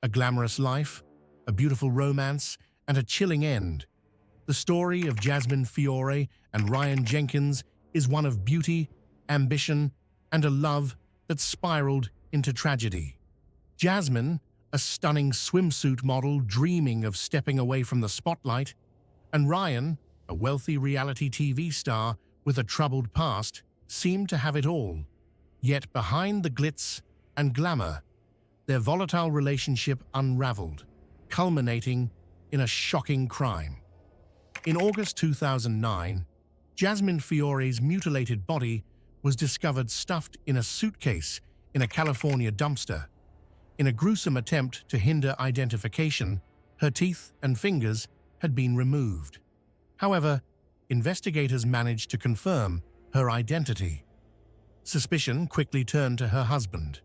a glamorous life, a beautiful romance, and a chilling end. The story of Jasmine Fiore and Ryan Jenkins is one of beauty, ambition, and a love that spiraled into tragedy. Jasmine, a stunning swimsuit model dreaming of stepping away from the spotlight, and Ryan, a wealthy reality TV star with a troubled past, seemed to have it all. Yet behind the glitz and glamour, their volatile relationship unraveled, culminating in a shocking crime. In August 2009, Jasmine Fiore's mutilated body was discovered stuffed in a suitcase in a California dumpster. In a gruesome attempt to hinder identification, her teeth and fingers had been removed. However, investigators managed to confirm her identity. Suspicion quickly turned to her husband,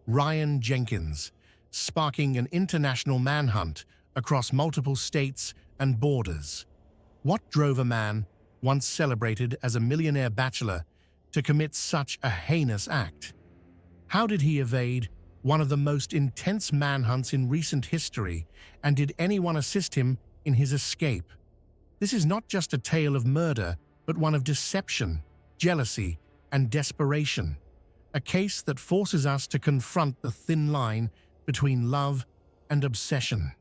Ryan Jenkins, sparking an international manhunt across multiple states and borders. What drove a man, once celebrated as a millionaire bachelor, to commit such a heinous act? How did he evade one of the most intense manhunts in recent history, and did anyone assist him in his escape? This is not just a tale of murder, but one of deception, jealousy, and desperation. A case that forces us to confront the thin line between love and obsession.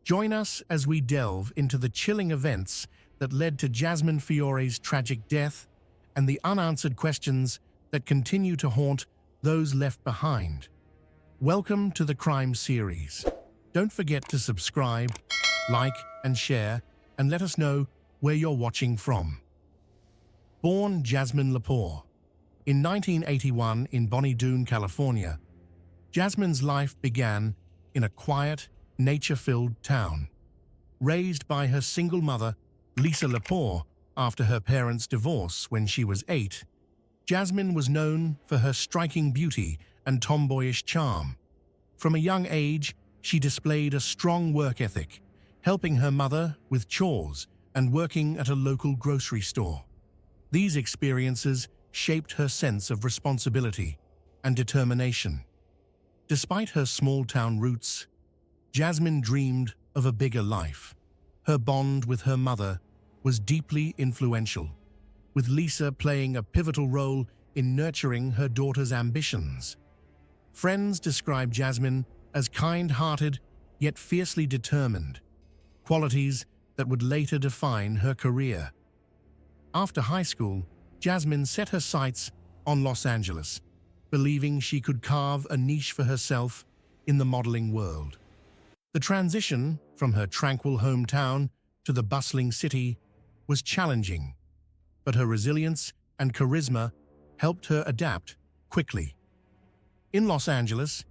Join us as we delve into the chilling events that led to Jasmine Fiore's tragic death and the unanswered questions that continue to haunt those left behind. Welcome to the Crime Series. Don't forget to subscribe, like, and share, and let us know where you're watching from. Born Jasmine Lepore. In 1981 in Bonnie Doon, California, Jasmine's life began in a quiet, nature-filled town. Raised by her single mother, Lisa Lepore, after her parents' divorce when she was 8, Jasmine was known for her striking beauty and tomboyish charm. From a young age, she displayed a strong work ethic, helping her mother with chores and working at a local grocery store. These experiences shaped her sense of responsibility and determination. Despite her small-town roots, Jasmine dreamed of a bigger life. Her bond with her mother was deeply influential, with Lisa playing a pivotal role in nurturing her daughter's ambitions. Friends describe Jasmine as kind-hearted yet fiercely determined, qualities that would later define her career. After high school, Jasmine set her sights on Los Angeles, believing she could carve a niche for herself in the modeling world. The transition from her tranquil hometown to the bustling city was challenging, but her resilience and charisma helped her adapt quickly. In Los Angeles,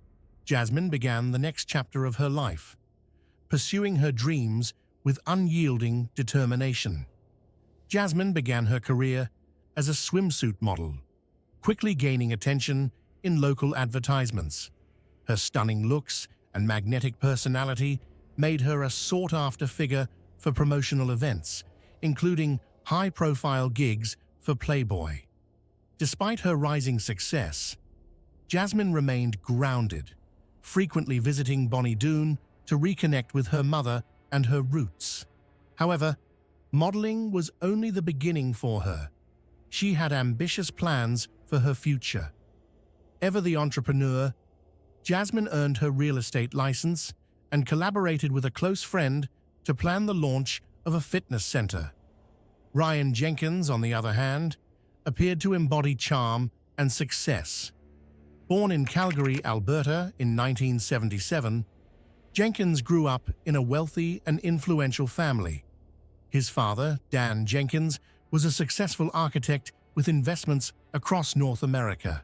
Jasmine began the next chapter of her life, pursuing her dreams with unyielding determination. Jasmine began her career as a swimsuit model, quickly gaining attention in local advertisements. Her stunning looks and magnetic personality made her a sought-after figure for promotional events, including high-profile gigs for Playboy. Despite her rising success, Jasmine remained grounded, frequently visiting Bonnie Doon to reconnect with her mother and her roots. However, modeling was only the beginning for her. She had ambitious plans for her future. Ever the entrepreneur, Jasmine earned her real estate license and collaborated with a close friend to plan the launch of a fitness center. Ryan Jenkins, on the other hand, appeared to embody charm and success. Born in Calgary, Alberta in 1977, Jenkins grew up in a wealthy and influential family. His father, Dan Jenkins, was a successful architect with investments across North America.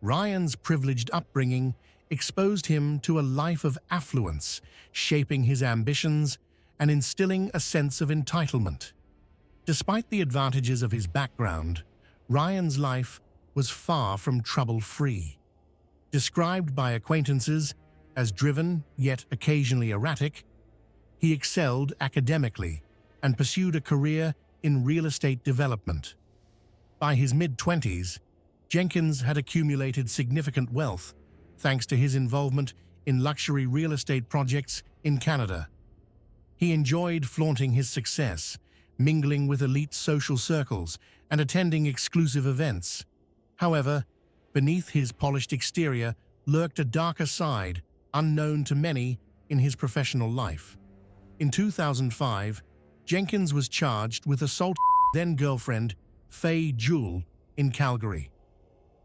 Ryan's privileged upbringing exposed him to a life of affluence, shaping his ambitions and instilling a sense of entitlement. Despite the advantages of his background, Ryan's life was far from trouble-free. Described by acquaintances as driven yet occasionally erratic, he excelled academically and pursued a career in real estate development. By his mid-20s, Jenkins had accumulated significant wealth thanks to his involvement in luxury real estate projects in Canada. He enjoyed flaunting his success, mingling with elite social circles and attending exclusive events. However, beneath his polished exterior lurked a darker side, unknown to many in his professional life. In 2005, Jenkins was charged with assault then-girlfriend Faye Jewell in Calgary.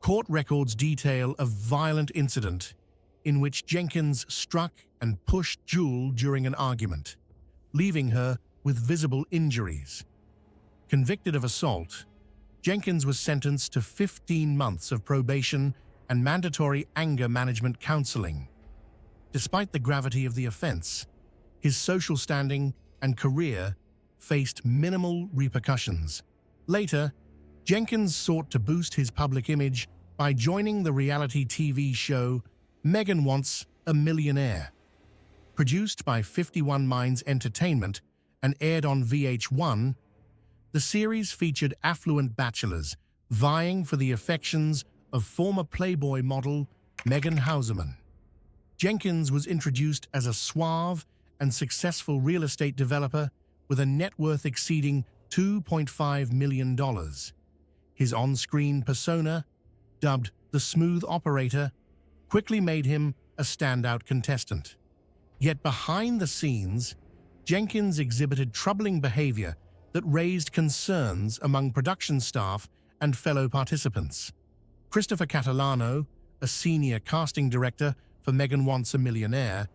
Court records detail a violent incident in which Jenkins struck and pushed Jewell during an argument, leaving her with visible injuries. Convicted of assault, Jenkins was sentenced to 15 months of probation and mandatory anger management counseling. Despite the gravity of the offense, his social standing and career faced minimal repercussions. Later, Jenkins sought to boost his public image by joining the reality TV show Megan Wants a Millionaire. Produced by 51 Minds Entertainment and aired on VH1, the series featured affluent bachelors vying for the affections of former Playboy model Megan Hauserman. Jenkins was introduced as a suave and successful real estate developer with a net worth exceeding $2.5 million. His on-screen persona, dubbed the Smooth Operator, quickly made him a standout contestant. Yet behind the scenes, Jenkins exhibited troubling behavior that raised concerns among production staff and fellow participants. Christopher Catalano, a senior casting director for Megan Wants a Millionaire,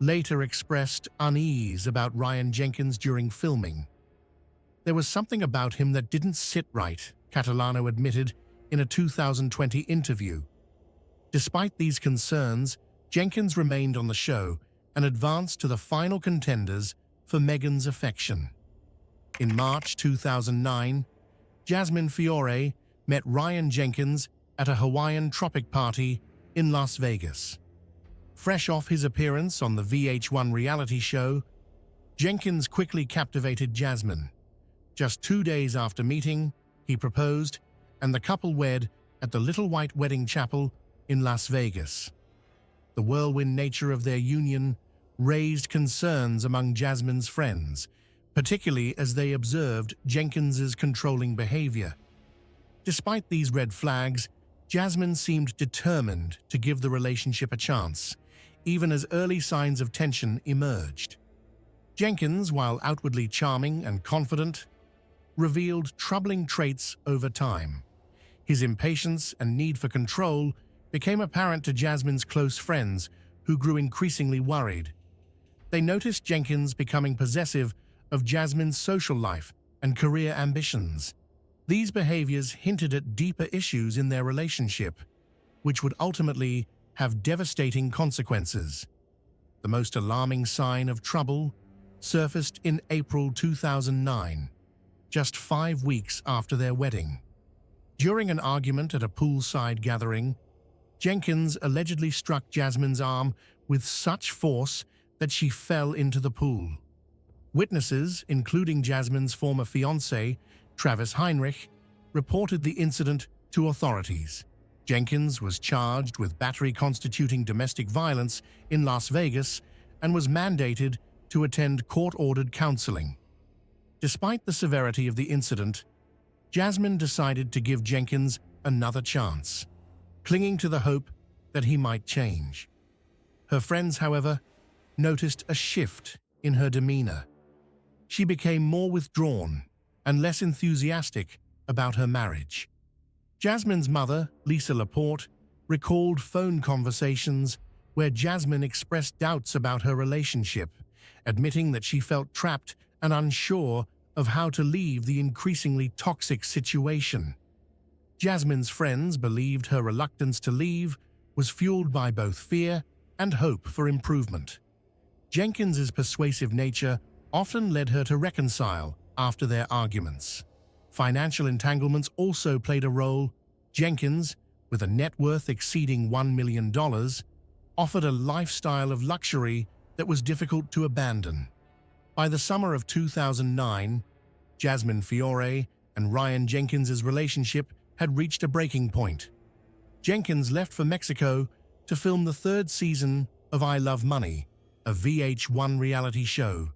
later expressed unease about Ryan Jenkins during filming. There was something about him that didn't sit right, Catalano admitted in a 2020 interview. Despite these concerns, Jenkins remained on the show and advanced to the final contenders for Megan's affection. In March 2009, Jasmine Fiore met Ryan Jenkins at a Hawaiian tropic party in Las Vegas. Fresh off his appearance on the VH1 reality show, Jenkins quickly captivated Jasmine. Just 2 days after meeting, he proposed, and the couple wed at the Little White Wedding Chapel in Las Vegas. The whirlwind nature of their union raised concerns among Jasmine's friends, particularly as they observed Jenkins's controlling behavior. Despite these red flags, Jasmine seemed determined to give the relationship a chance, even as early signs of tension emerged. Jenkins, while outwardly charming and confident, revealed troubling traits over time. His impatience and need for control became apparent to Jasmine's close friends, who grew increasingly worried. They noticed Jenkins becoming possessive of Jasmine's social life and career ambitions. These behaviors hinted at deeper issues in their relationship, which would ultimately have devastating consequences. The most alarming sign of trouble surfaced in April 2009, just 5 weeks after their wedding. During an argument at a poolside gathering, Jenkins allegedly struck Jasmine's arm with such force that she fell into the pool. Witnesses, including Jasmine's former fiancé, Travis Heinrich, reported the incident to authorities. Jenkins was charged with battery constituting domestic violence in Las Vegas and was mandated to attend court-ordered counseling. Despite the severity of the incident, Jasmine decided to give Jenkins another chance, clinging to the hope that he might change. Her friends, however, noticed a shift in her demeanor. She became more withdrawn and less enthusiastic about her marriage. Jasmine's mother, Lisa Laporte, recalled phone conversations where Jasmine expressed doubts about her relationship, admitting that she felt trapped and unsure of how to leave the increasingly toxic situation. Jasmine's friends believed her reluctance to leave was fueled by both fear and hope for improvement. Jenkins's persuasive nature often led her to reconcile after their arguments. Financial entanglements also played a role. Jenkins, with a net worth exceeding $1 million, offered a lifestyle of luxury that was difficult to abandon. By the summer of 2009, Jasmine Fiore and Ryan Jenkins's relationship had reached a breaking point. Jenkins left for Mexico to film the third season of I Love Money, a VH1 reality show,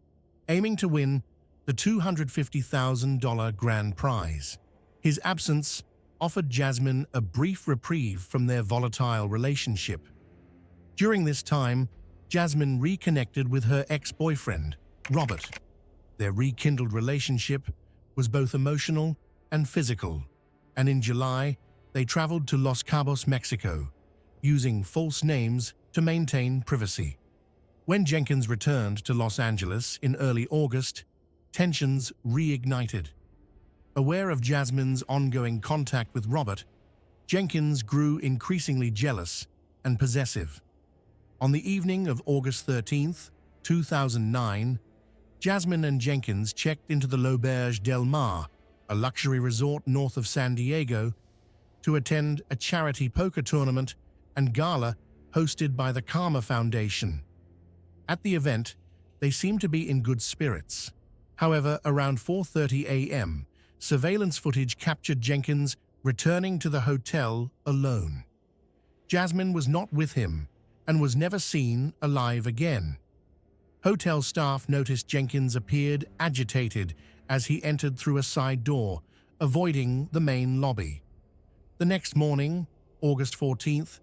aiming to win the $250,000 grand prize. His absence offered Jasmine a brief reprieve from their volatile relationship. During this time, Jasmine reconnected with her ex-boyfriend, Robert. Their rekindled relationship was both emotional and physical, and in July, they traveled to Los Cabos, Mexico, using false names to maintain privacy. When Jenkins returned to Los Angeles in early August, tensions reignited. Aware of Jasmine's ongoing contact with Robert, Jenkins grew increasingly jealous and possessive. On the evening of August 13, 2009, Jasmine and Jenkins checked into the L'Auberge Del Mar, a luxury resort north of San Diego, to attend a charity poker tournament and gala hosted by the Karma Foundation. At the event, they seemed to be in good spirits. However, around 4:30 a.m., surveillance footage captured Jenkins returning to the hotel alone. Jasmine was not with him and was never seen alive again. Hotel staff noticed Jenkins appeared agitated as he entered through a side door, avoiding the main lobby. The next morning, August 14th,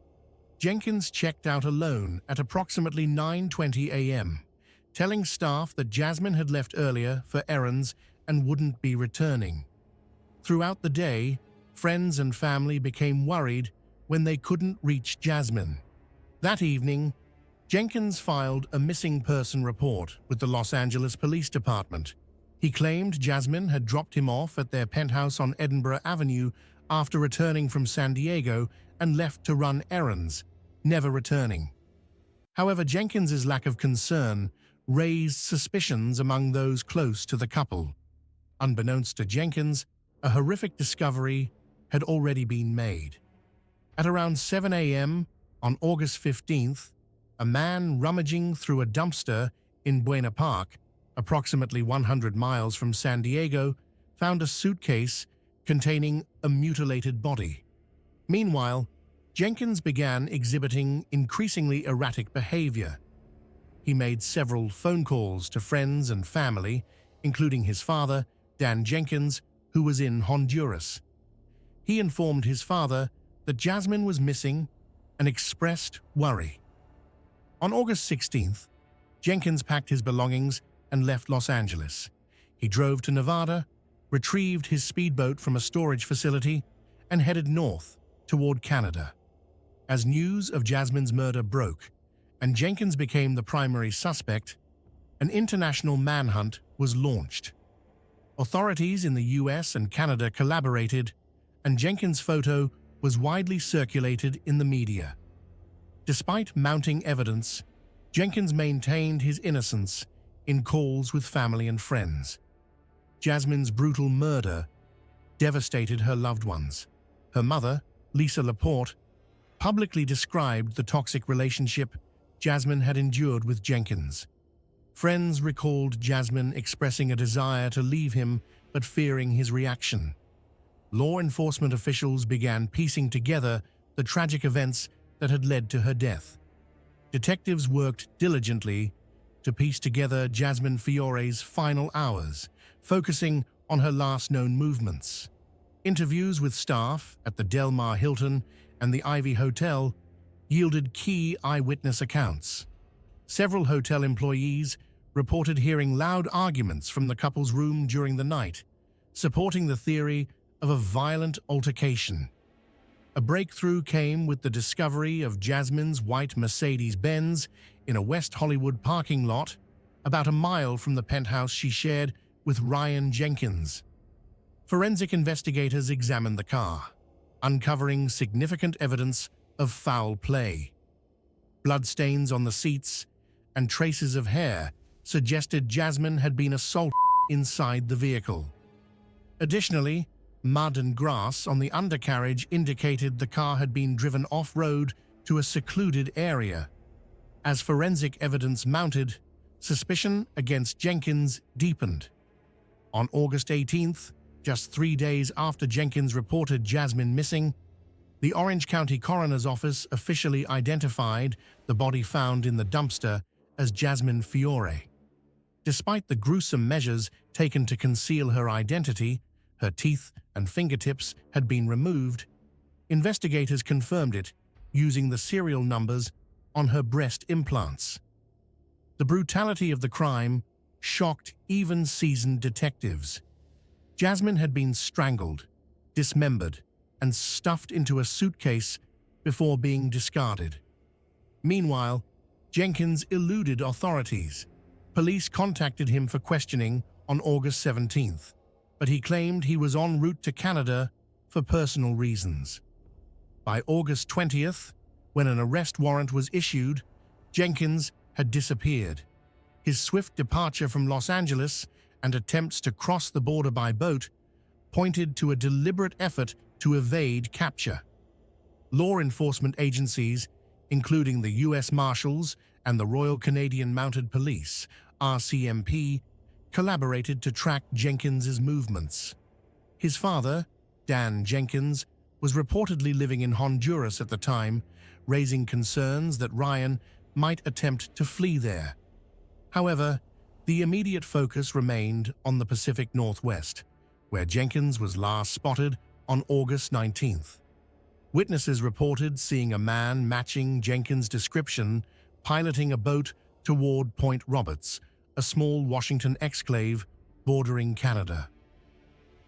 Jenkins checked out alone at approximately 9:20 a.m., telling staff that Jasmine had left earlier for errands and wouldn't be returning. Throughout the day, friends and family became worried when they couldn't reach Jasmine. That evening, Jenkins filed a missing person report with the Los Angeles Police Department. He claimed Jasmine had dropped him off at their penthouse on Edinburgh Avenue after returning from San Diego and left to run errands, never returning. However, Jenkins's lack of concern raised suspicions among those close to the couple. Unbeknownst to Jenkins, a horrific discovery had already been made. At around 7 a.m. on August 15th, a man rummaging through a dumpster in Buena Park, approximately 100 miles from San Diego, found a suitcase containing a mutilated body. Meanwhile, Jenkins began exhibiting increasingly erratic behavior. He made several phone calls to friends and family, including his father, Dan Jenkins, who was in Honduras. He informed his father that Jasmine was missing and expressed worry. On August 16th, Jenkins packed his belongings and left Los Angeles. He drove to Nevada, retrieved his speedboat from a storage facility, and headed north toward Canada. As news of Jasmine's murder broke, and Jenkins became the primary suspect, an international manhunt was launched. Authorities in the US and Canada collaborated, and Jenkins' photo was widely circulated in the media. Despite mounting evidence, Jenkins maintained his innocence in calls with family and friends. Jasmine's brutal murder devastated her loved ones. Her mother, Lisa Laporte, publicly described the toxic relationship Jasmine had endured with Jenkins. Friends recalled Jasmine expressing a desire to leave him but fearing his reaction. Law enforcement officials began piecing together the tragic events that had led to her death. Detectives worked diligently to piece together Jasmine Fiore's final hours, focusing on her last known movements. Interviews with staff at the Del Mar Hilton and the Ivy Hotel yielded key eyewitness accounts. Several hotel employees reported hearing loud arguments from the couple's room during the night, supporting the theory of a violent altercation. A breakthrough came with the discovery of Jasmine's white Mercedes-Benz in a West Hollywood parking lot, about a mile from the penthouse she shared with Ryan Jenkins. Forensic investigators examined the car, uncovering significant evidence of foul play. Bloodstains on the seats and traces of hair suggested Jasmine had been assaulted inside the vehicle. Additionally, mud and grass on the undercarriage indicated the car had been driven off-road to a secluded area. As forensic evidence mounted, suspicion against Jenkins deepened. On August 18th, just 3 days after Jenkins reported Jasmine missing, The Orange County Coroner's Office officially identified the body found in the dumpster as Jasmine Fiore. Despite the gruesome measures taken to conceal her identity, her teeth and fingertips had been removed. Investigators confirmed it using the serial numbers on her breast implants. The brutality of the crime shocked even seasoned detectives. Jasmine had been strangled, dismembered, and stuffed into a suitcase before being discarded. Meanwhile, Jenkins eluded authorities. Police contacted him for questioning on August 17th, but he claimed he was en route to Canada for personal reasons. By August 20th, when an arrest warrant was issued, Jenkins had disappeared. His swift departure from Los Angeles and attempts to cross the border by boat pointed to a deliberate effort to evade capture. Law enforcement agencies, including the U.S. Marshals and the Royal Canadian Mounted Police, RCMP, collaborated to track Jenkins's movements. His father, Dan Jenkins, was reportedly living in Honduras at the time, raising concerns that Ryan might attempt to flee there. However, the immediate focus remained on the Pacific Northwest, where Jenkins was last spotted on August 19th. Witnesses reported seeing a man matching Jenkins' description piloting a boat toward Point Roberts, a small Washington exclave bordering Canada.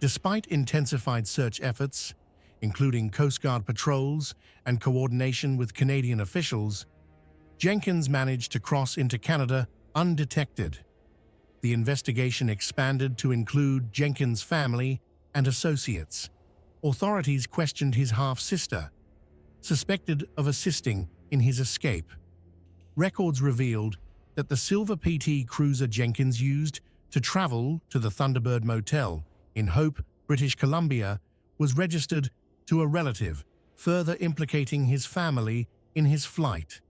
Despite intensified search efforts, including Coast Guard patrols and coordination with Canadian officials, Jenkins managed to cross into Canada undetected. The investigation expanded to include Jenkins' family and associates. Authorities questioned his half-sister, suspected of assisting in his escape. Records revealed that the silver PT cruiser Jenkins used to travel to the Thunderbird Motel in Hope, British Columbia, was registered to a relative, further implicating his family in his flight.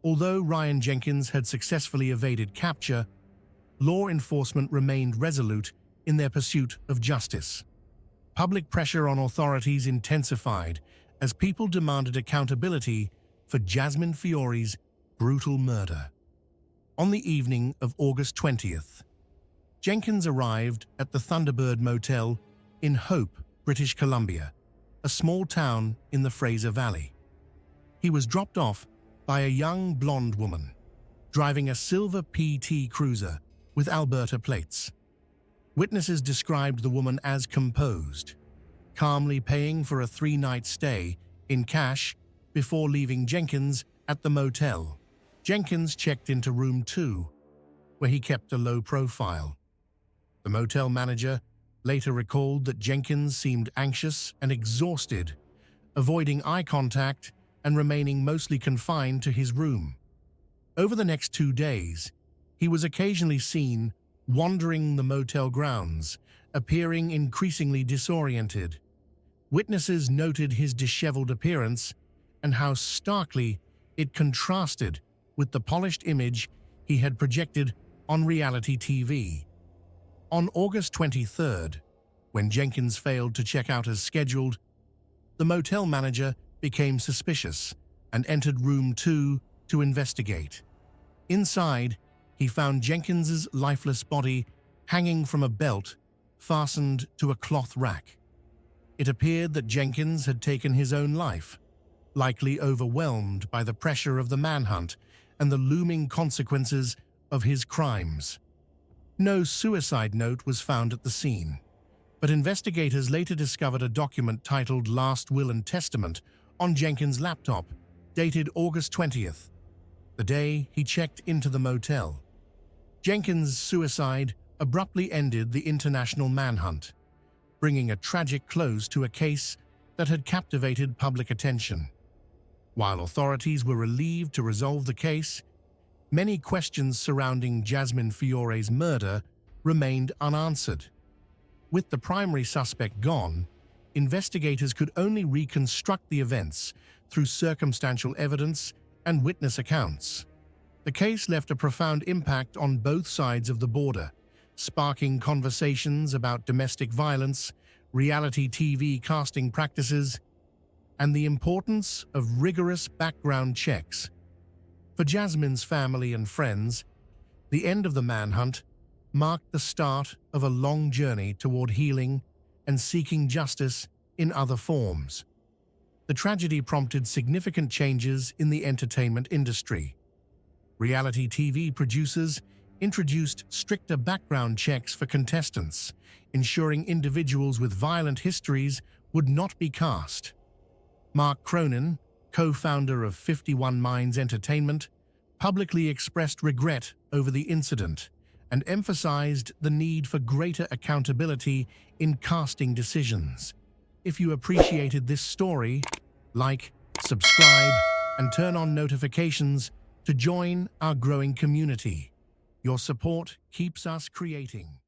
Although Ryan Jenkins had successfully evaded capture, law enforcement remained resolute in their pursuit of justice. Public pressure on authorities intensified as people demanded accountability for Jasmine Fiore's brutal murder. On the evening of August 20th, Jenkins arrived at the Thunderbird Motel in Hope, British Columbia, a small town in the Fraser Valley. He was dropped off by a young blonde woman, driving a silver PT cruiser with Alberta plates. Witnesses described the woman as composed, calmly paying for a 3-night stay in cash before leaving Jenkins at the motel. Jenkins checked into room 2, where he kept a low profile. The motel manager later recalled that Jenkins seemed anxious and exhausted, avoiding eye contact and remaining mostly confined to his room. Over the next 2 days, he was occasionally seen wandering the motel grounds, appearing increasingly disoriented. Witnesses noted his disheveled appearance and how starkly it contrasted with the polished image he had projected on reality TV. On August 23rd, when Jenkins failed to check out as scheduled, the motel manager became suspicious and entered room 2 to investigate. Inside, he found Jenkins's lifeless body hanging from a belt fastened to a cloth rack. It appeared that Jenkins had taken his own life, likely overwhelmed by the pressure of the manhunt and the looming consequences of his crimes. No suicide note was found at the scene, but investigators later discovered a document titled Last Will and Testament on Jenkins' laptop, dated August 20th, the day he checked into the motel. Jenkins' suicide abruptly ended the international manhunt, bringing a tragic close to a case that had captivated public attention. While authorities were relieved to resolve the case, many questions surrounding Jasmine Fiore's murder remained unanswered. With the primary suspect gone, investigators could only reconstruct the events through circumstantial evidence and witness accounts. The case left a profound impact on both sides of the border, sparking conversations about domestic violence, reality TV casting practices, and the importance of rigorous background checks. For Jasmine's family and friends, the end of the manhunt marked the start of a long journey toward healing and seeking justice in other forms. The tragedy prompted significant changes in the entertainment industry. Reality TV producers introduced stricter background checks for contestants, ensuring individuals with violent histories would not be cast. Mark Cronin, co-founder of 51 Minds Entertainment, publicly expressed regret over the incident and emphasized the need for greater accountability in casting decisions. If you appreciated this story, like, subscribe, and turn on notifications to join our growing community. Your support keeps us creating.